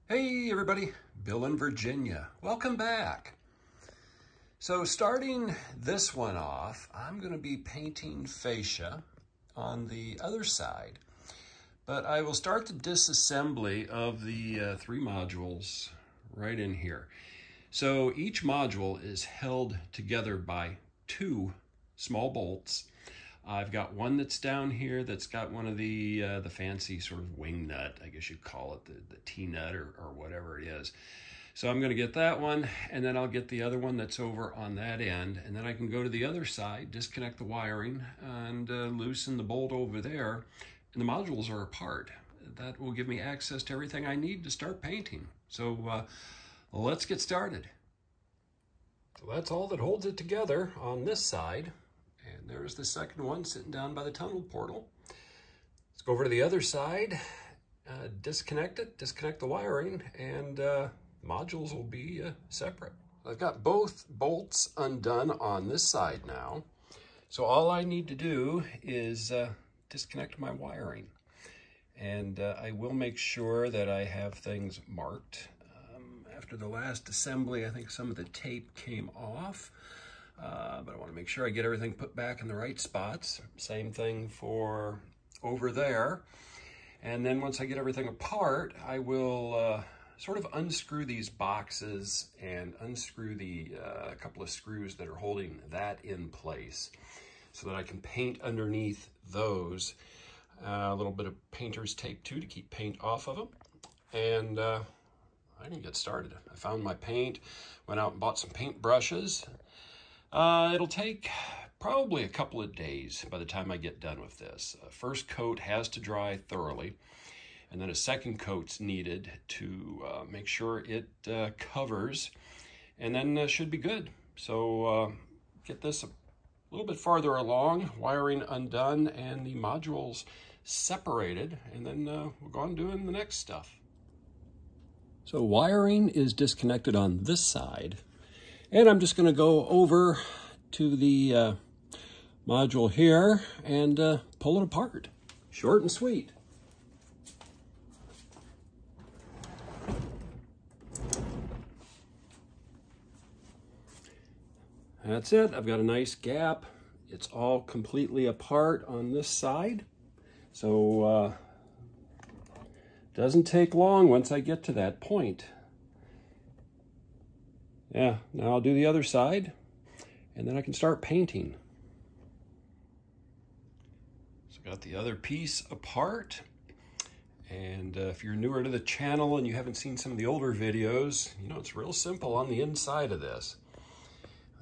Hey everybody, Bill in Virginia. Welcome back. So starting this one off, I'm going to be painting fascia on the other side, but I will start the disassembly of the 3 modules right in here. So each module is held together by 2 small bolts. I've got one that's down here that's got one of the fancy sort of wing nut, I guess you'd call it, the T-nut or whatever it is. So I'm going to get that one, and then I'll get the other one that's over on that end, and then I can go to the other side, disconnect the wiring, and loosen the bolt over there, and the modules are apart. That will give me access to everything I need to start painting. So let's get started. So that's all that holds it together on this side. And there's the second one sitting down by the tunnel portal. Let's go over to the other side, disconnect it, disconnect the wiring, and modules will be separate. I've got both bolts undone on this side now. So all I need to do is disconnect my wiring. And I will make sure that I have things marked. After the last assembly, I think some of the tape came off. But I want to make sure I get everything put back in the right spots. Same thing for over there. And then once I get everything apart, I will sort of unscrew these boxes and unscrew the couple of screws that are holding that in place so that I can paint underneath those. A little bit of painter's tape too to keep paint off of them. And I can get started. I found my paint, went out and bought some paint brushes. It'll take probably a couple of days by the time I get done with this. First coat has to dry thoroughly, and then a second coat's needed to make sure it covers, and then should be good. So get this a little bit farther along, wiring undone, and the modules separated, and then we'll go on doing the next stuff. So wiring is disconnected on this side. And I'm just going to go over to the module here and pull it apart. Short and sweet. That's it. I've got a nice gap. It's all completely apart on this side. So doesn't take long once I get to that point. Yeah, now I'll do the other side, and then I can start painting. So got the other piece apart, and if you're newer to the channel and you haven't seen some of the older videos, you know, it's real simple on the inside of this.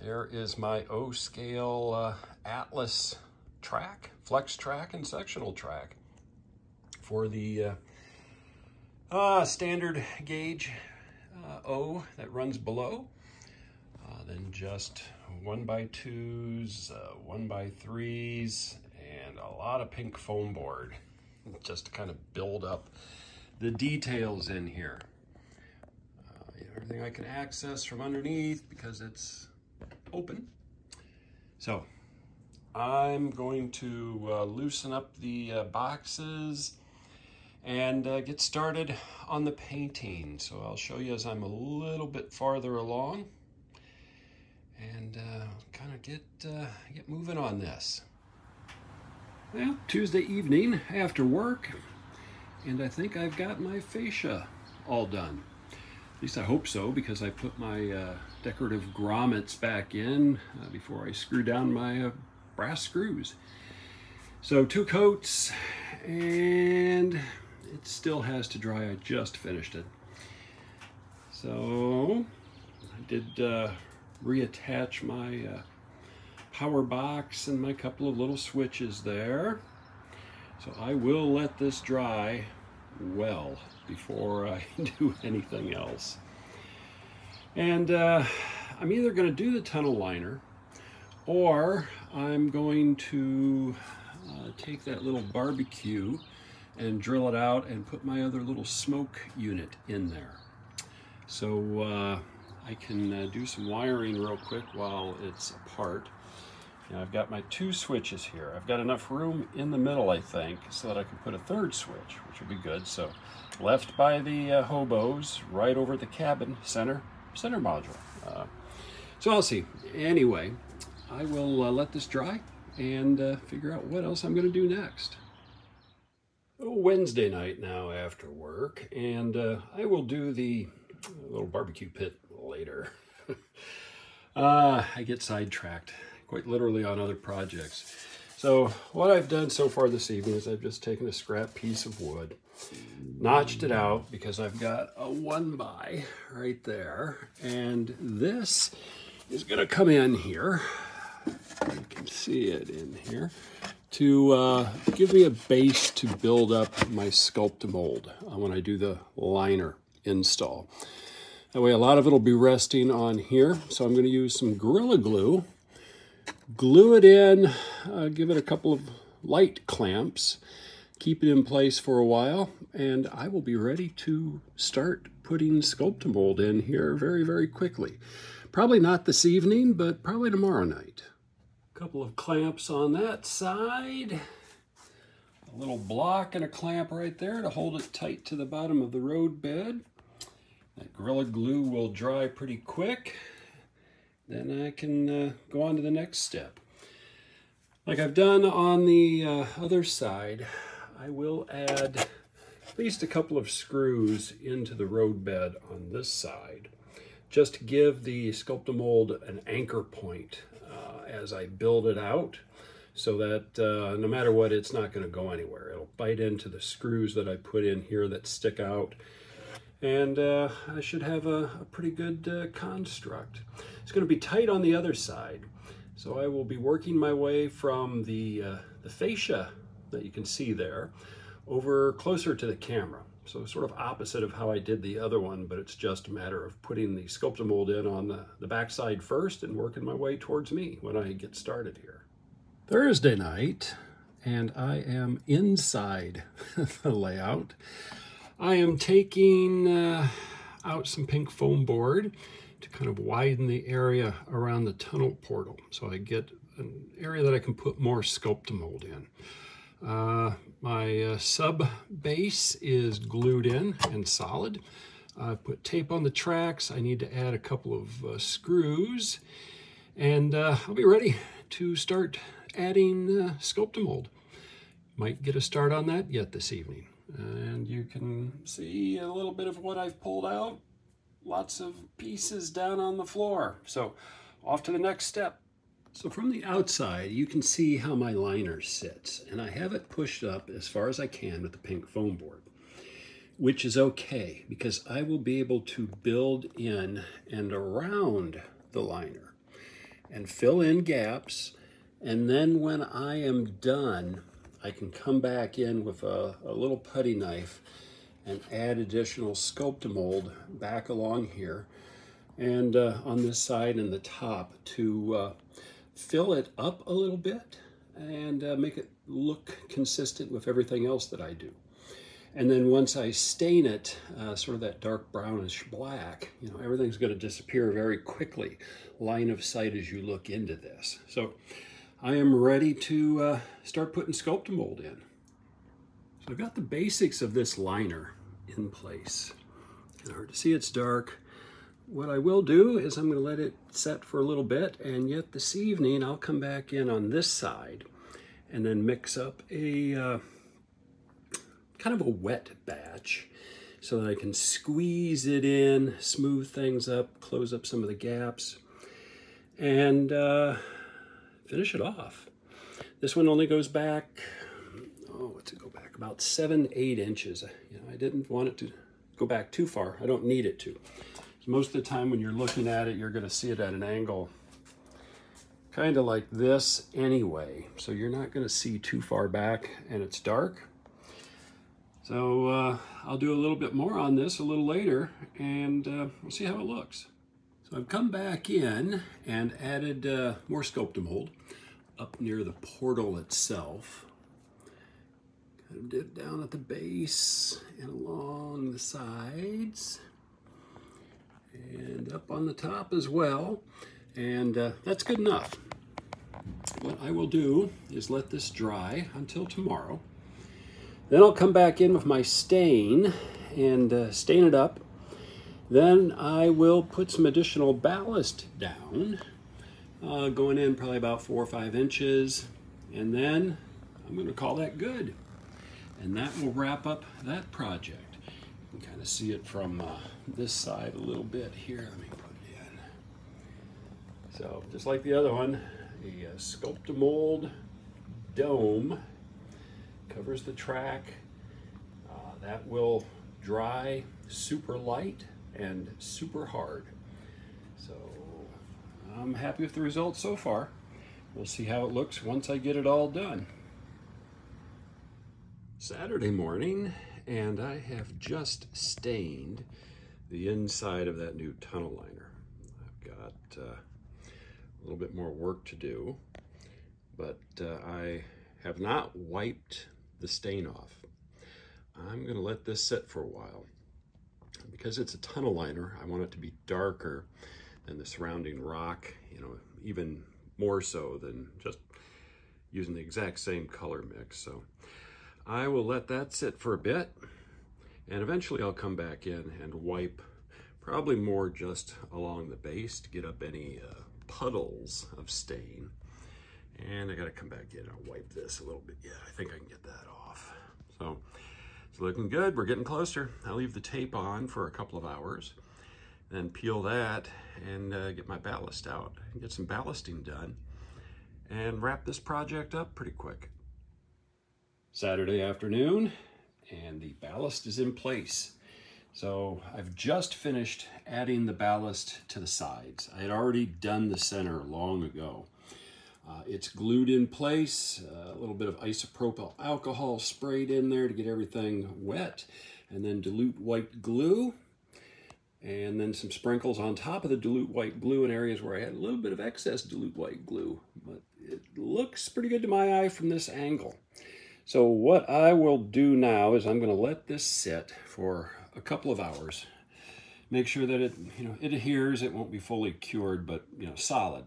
There is my O-scale Atlas track, flex track, and sectional track for the standard gauge O that runs below. Then just 1x2s, 1x3s, and a lot of pink foam board just to kind of build up the details in here. Everything I can access from underneath because it's open. So I'm going to loosen up the boxes and get started on the painting. So I'll show you as I'm a little bit farther along and kind of get moving on this. Well, Tuesday evening after work, and I think I've got my fascia all done. At least I hope so, because I put my decorative grommets back in before I screw down my brass screws. So 2 coats, and it still has to dry. I just finished it. So I did reattach my power box and my couple of little switches there. So I will let this dry well before I do anything else. And I'm either going to do the tunnel liner, or I'm going to take that little barbecue and drill it out and put my other little smoke unit in there. So I can do some wiring real quick while it's apart. Now I've got my 2 switches here. I've got enough room in the middle, I think, so that I can put a 3rd switch, which would be good. So left by the hobos, right over the cabin center module. So I'll see. Anyway, I will let this dry and figure out what else I'm going to do next. Wednesday night now after work, and I will do the little barbecue pit later. I get sidetracked quite literally on other projects. So what I've done so far this evening is I've just taken a scrap piece of wood, notched it out because I've got a 1x right there, and this is going to come in here. You can see it in here to give me a base to build up my Sculpt-A-Mold when I do the liner install. That way a lot of it will be resting on here, so I'm going to use some Gorilla Glue, glue it in, give it a couple of light clamps, keep it in place for a while, and I will be ready to start putting Sculpt-A-Mold in here very, very quickly. Probably not this evening, but probably tomorrow night. Couple of clamps on that side, a little block and a clamp right there to hold it tight to the bottom of the road bed. That Gorilla Glue will dry pretty quick. Then I can go on to the next step. Like I've done on the other side, I will add at least a couple of screws into the road bed on this side, just to give the Sculpt-A-Mold an anchor point as I build it out, so that no matter what, it's not going to go anywhere. It'll bite into the screws that I put in here that stick out, and I should have a pretty good construct. It's going to be tight on the other side, so I will be working my way from the fascia that you can see there over closer to the camera. So sort of opposite of how I did the other one, but it's just a matter of putting the Sculpt-A-Mold in on the back side first and working my way towards me when I get started here. Thursday night, and I am inside the layout. I am taking out some pink foam board to kind of widen the area around the tunnel portal, so I get an area that I can put more Sculpt-A-Mold in. My sub base is glued in and solid. I've put tape on the tracks. I need to add a couple of screws, and I'll be ready to start adding Sculpt-A-Mold. Might get a start on that yet this evening. And you can see a little bit of what I've pulled out. Lots of pieces down on the floor. So off to the next step. So from the outside, you can see how my liner sits, and I have it pushed up as far as I can with the pink foam board, which is okay because I will be able to build in and around the liner and fill in gaps, and then when I am done, I can come back in with a little putty knife and add additional Sculpt-A-Mold back along here and on this side and the top to fill it up a little bit and make it look consistent with everything else that I do. And then once I stain it, sort of that dark brownish black, you know, everything's going to disappear very quickly, line of sight as you look into this. So I am ready to start putting Sculpt-A-Mold in. So I've got the basics of this liner in place. It's hard to see, it's dark. What I will do is I'm going to let it set for a little bit, and yet this evening I'll come back in on this side and then mix up a kind of a wet batch so that I can squeeze it in, smooth things up, close up some of the gaps, and finish it off. This one only goes back, what's it go back? About 7-8 inches. You know, I didn't want it to go back too far. I don't need it to. Most of the time when you're looking at it, you're going to see it at an angle kind of like this anyway. So you're not going to see too far back, and it's dark. So I'll do a little bit more on this a little later, and we'll see how it looks. So I've come back in and added more Sculpt-A-Mold up near the portal itself. Kind of did it down at the base and along the sides, and up on the top as well, and that's good enough. what I will do is let this dry until tomorrow. Then I'll come back in with my stain and stain it up. Then I will put some additional ballast down, going in probably about 4 or 5 inches, and then I'm going to call that good. And that will wrap up that project. You can kind of see it from this side a little bit here. Let me put it in. So just like the other one, a sculpt-a-mold dome covers the track. That will dry super light and super hard. So I'm happy with the results so far. We'll see how it looks once I get it all done. Saturday morning, and I have just stained the inside of that new tunnel liner. I've got a little bit more work to do, but I have not wiped the stain off. I'm going to let this sit for a while. Because it's a tunnel liner, I want it to be darker than the surrounding rock, you know, even more so than just using the exact same color mix. So I will let that sit for a bit, and eventually I'll come back in and wipe, probably more just along the base to get up any puddles of stain. And I got to come back in and wipe this a little bit. Yeah, I think I can get that off. So it's looking good. We're getting closer. I'll leave the tape on for a couple of hours, then peel that and get my ballast out, get some ballasting done, and wrap this project up pretty quick. Saturday afternoon, and the ballast is in place. So I've just finished adding the ballast to the sides. I had already done the center long ago. It's glued in place, a little bit of isopropyl alcohol sprayed in there to get everything wet, and then dilute white glue, and then some sprinkles on top of the dilute white glue in areas where I had a little bit of excess dilute white glue. But it looks pretty good to my eye from this angle. So what I will do now is I'm going to let this sit for a couple of hours. Make sure that it, it adheres. It won't be fully cured, but solid.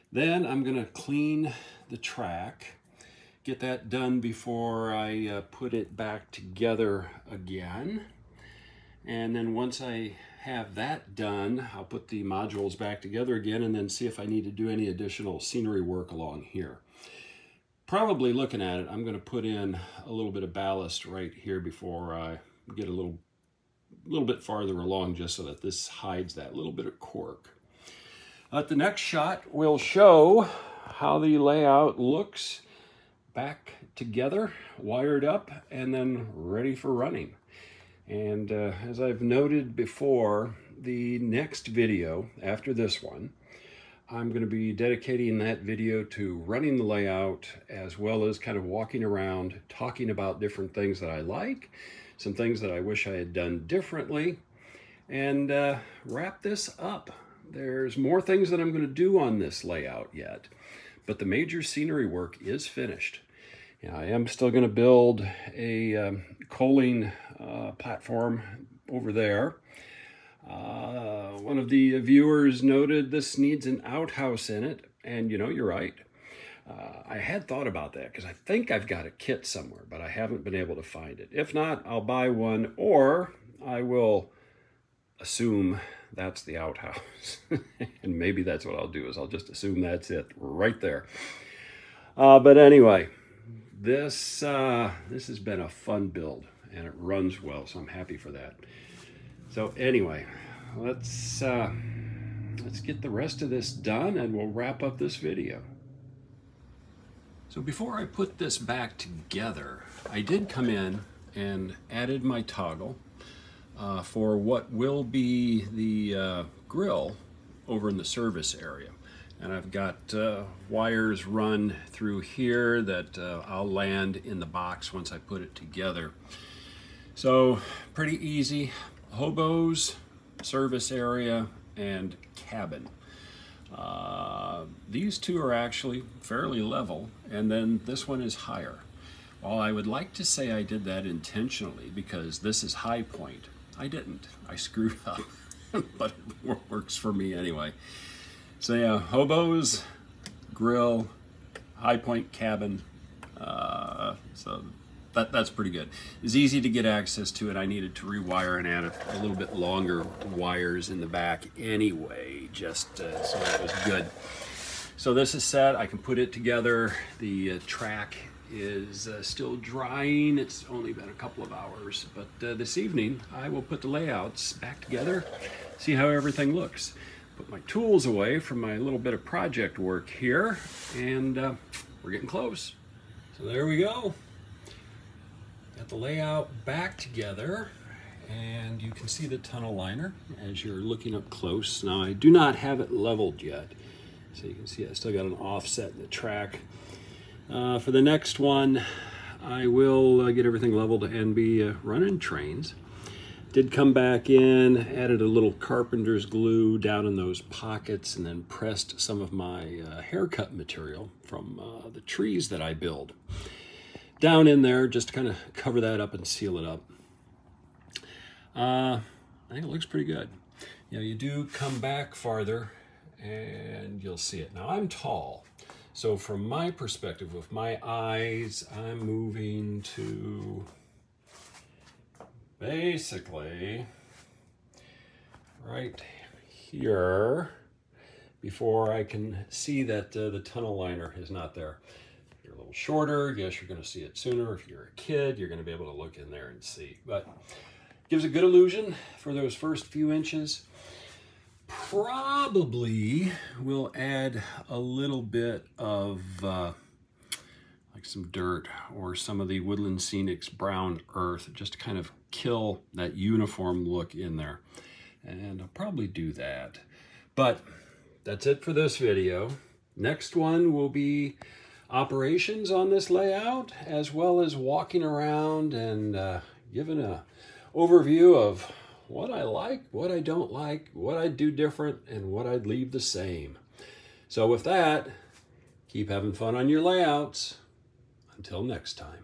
Then I'm going to clean the track, get that done before I put it back together again. And then once I have that done, I'll put the modules back together again and then see if I need to do any additional scenery work along here. Probably looking at it, I'm going to put in a little bit of ballast right here before I get a little bit farther along, just so that this hides that little bit of cork. The next shot will show how the layout looks back together, wired up, and then ready for running. And as I've noted before, the next video after this one, I'm going to be dedicating that video to running the layout, as well as kind of walking around, talking about different things that I like, some things that I wish I had done differently, and wrap this up. There's more things that I'm going to do on this layout yet, but the major scenery work is finished. I am still going to build a coaling platform over there. One of the viewers noted this needs an outhouse in it, and you're right. I had thought about that because I think I've got a kit somewhere, but I haven't been able to find it. If not, I'll buy one, or I will assume that's the outhouse. And maybe that's what I'll do, is I'll just assume that's it right there. But anyway, this has been a fun build, and it runs well, so I'm happy for that. So anyway, let's get the rest of this done, and we'll wrap up this video. So before I put this back together, I did come in and added my toggle for what will be the grill over in the service area. And I've got wires run through here that I'll land in the box once I put it together. So pretty easy. Hobos, service area, and cabin. These two are actually fairly level, and then this one is higher. While I would like to say I did that intentionally because this is high point, I didn't. I screwed up, but it works for me anyway. So yeah, hobos, grill, high point cabin. So that's pretty good. It's easy to get access to it. I needed to rewire and add a little bit longer wires in the back anyway, just so it was good. So this is set. I can put it together. The track is still drying. It's only been a couple of hours, but this evening I will put the layouts back together, see how everything looks. Put my tools away from my little bit of project work here, and we're getting close. So there we go. Got the layout back together, and you can see the tunnel liner as you're looking up close. Now I do not have it leveled yet, so you can see I still got an offset in the track. For the next one, I will get everything leveled and be running trains. Did come back in, added a little carpenter's glue down in those pockets, and then pressed some of my haircut material from the trees that I build down in there, just to kind of cover that up and seal it up. I think it looks pretty good. You know, you do come back farther and you'll see it. Now I'm tall, so from my perspective, with my eyes, I'm moving to basically right here before I can see that the tunnel liner is not there. You're a little shorter, yes, you're going to see it sooner. If you're a kid, you're going to be able to look in there and see. But gives a good illusion for those first few inches. Probably will add a little bit of like some dirt or some of the Woodland Scenics brown earth, just to kind of kill that uniform look in there. And I'll probably do that. But that's it for this video. Next one will be operations on this layout, as well as walking around and giving an overview of what I like, what I don't like, what I'd do different, and what I'd leave the same. So with that, keep having fun on your layouts. Until next time.